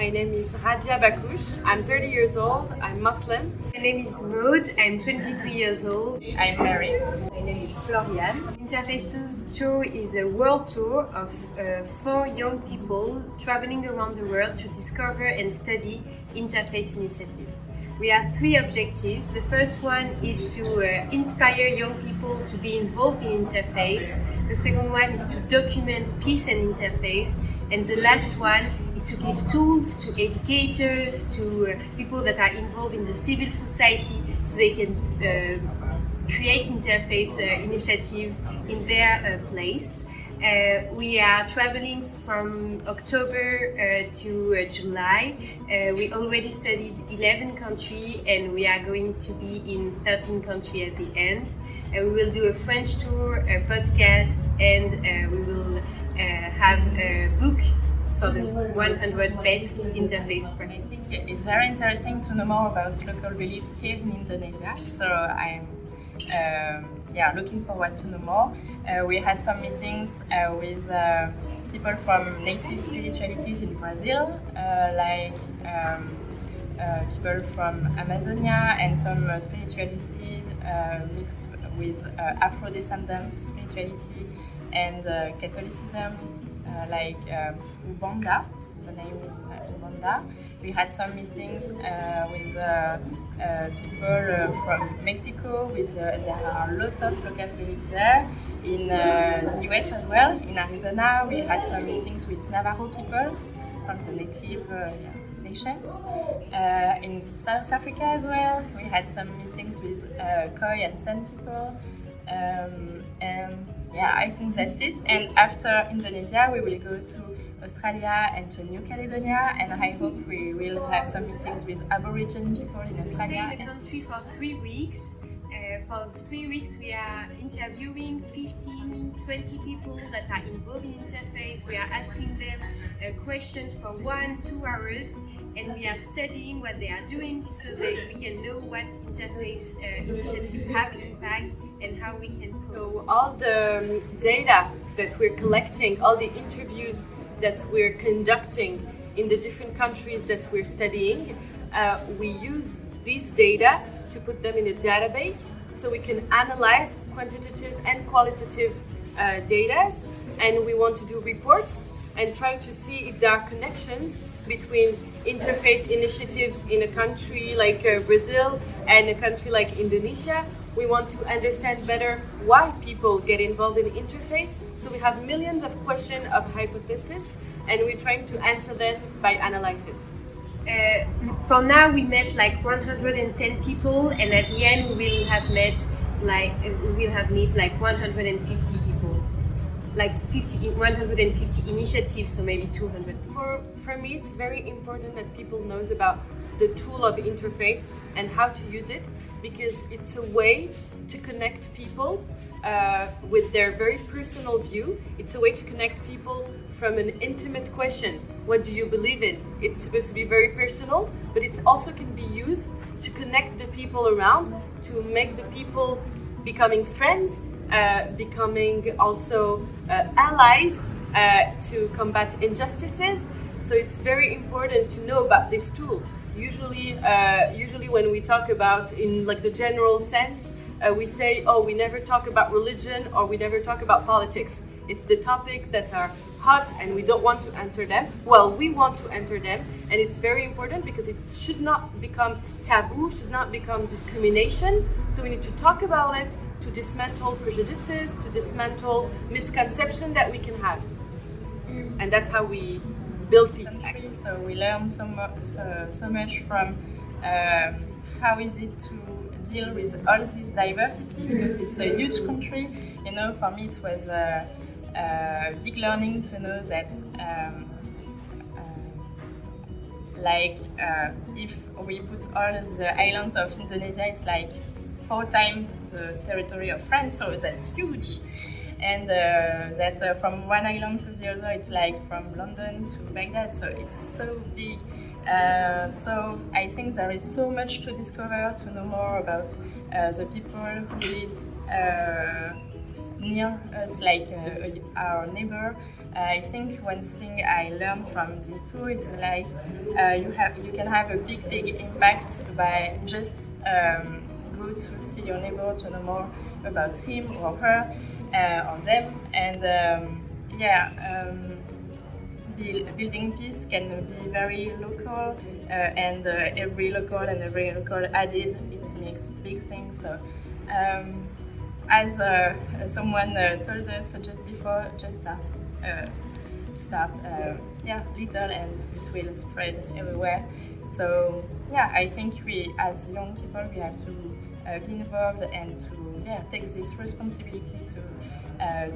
My name is Radia Bakush. I'm 30 years old. I'm Muslim. My name is Maud. I'm 23 years old. I'm Mary. My name is Florian. Interfaith Tour is a world tour of 4 young people traveling around the world to discover and study interfaith initiative. We have 3 objectives. The first one is to inspire young people to be involved in interfaith. The second one is to document peace and interfaith. And the last one is to give tools to educators, to people that are involved in the civil society, so they can create interfaith initiative in their place. We are traveling from October to July. We already studied 11 countries and we are going to be in 13 countries at the end. We will do a French tour, a podcast, and we will have a book for the 100 best interfaith practices. I think it's very interesting to know more about local beliefs here in Indonesia, so I'm looking forward to know more. We had some meetings with people from native spiritualities in Brazil, people from Amazonia, and some spirituality mixed with Afro-descendant spirituality and Catholicism, like Ubanda. The name is Ubanda. We had some meetings with people from Mexico. There are a lot of local beliefs there. In the US as well, in Arizona, we had some meetings with Navajo people from the native nations. In South Africa as well, we had some meetings with Khoi and San people. I think that's it. And after Indonesia, we will go to Australia and to New Caledonia, and I hope we will have some meetings with Aboriginal people in Australia. We stay in the country for 3 weeks. For 3 weeks, we are interviewing 15-20 people that are involved in interfaith. We are asking them questions for 1-2 hours, and we are studying what they are doing so that we can know what interfaith initiatives have impact and how we can promote. So all the data that we're collecting, all the interviews that we're conducting in the different countries that we're studying, we use these data to put them in a database so we can analyze quantitative and qualitative data, and we want to do reports and try to see if there are connections between interfaith initiatives in a country like Brazil and a country like Indonesia. We want to understand better why people get involved in interfaith. So we have millions of questions of hypotheses, and we're trying to answer them by analysis. For now, we met like 110 people, and at the end, we will have met like 150 people, like 150 initiatives, so maybe 200. For me, it's very important that people knows about the tool of interfaith and how to use it, because it's a way to connect people with their very personal view. It's a way to connect people from an intimate question. What do you believe in? It's supposed to be very personal, but it also can be used to connect the people around, to make the people becoming friends, becoming also allies to combat injustices. So it's very important to know about this tool. Usually when we talk about in like the general sense, we say, oh, we never talk about religion or we never talk about politics. It's the topics that are hot and we don't want to enter them. Well, we want to enter them, and it's very important because it should not become taboo, should not become discrimination. So we need to talk about it, to dismantle prejudices, to dismantle misconception that we can have. And that's how we build peace. Actually, so we learned so much from how is it to deal with all this diversity, because it's a huge country. You know, for me it was a big learning to know that if we put all the islands of Indonesia, it's like 4 times the territory of France, so that's huge. And that from one island to the other, it's like from London to Baghdad, so it's so big. So I think there is so much to discover, to know more about the people who live near us, like our neighbor. I think one thing I learned from this tour is like you can have a big impact by just go to see your neighbor to know more about him or her or them, and building peace can be very local, and every local added, it makes big things. So as someone told us just before, just start little and it will spread everywhere. So I think we as young people we have to be involved and to take this responsibility to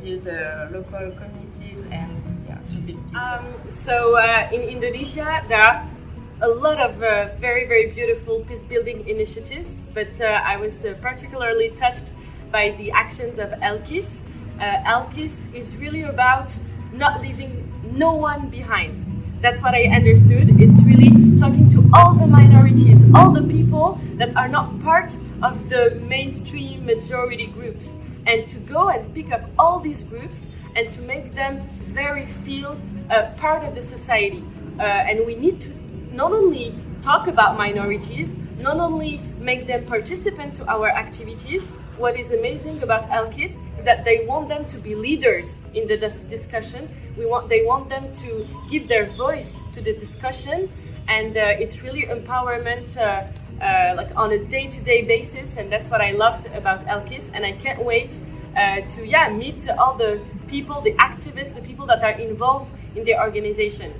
build local communities and to build peace. So in Indonesia there are a lot of very beautiful peace building initiatives, but I was particularly touched by the actions of YLKiS. YLKiS is really about not leaving no one behind. That's what I understood. It's really talking to all the minorities, all the people that are not part of the mainstream majority groups, and to go and pick up all these groups and to make them very feel part of the society. And we need to not only talk about minorities, not only make them participant to our activities. What is amazing about YLKiS is that they want them to be leaders in the discussion. They want them to give their voice to the discussion, and it's really empowerment like on a day-to-day basis, and that's what I loved about YLKiS, and I can't wait to meet all the people, the activists, the people that are involved in the organization.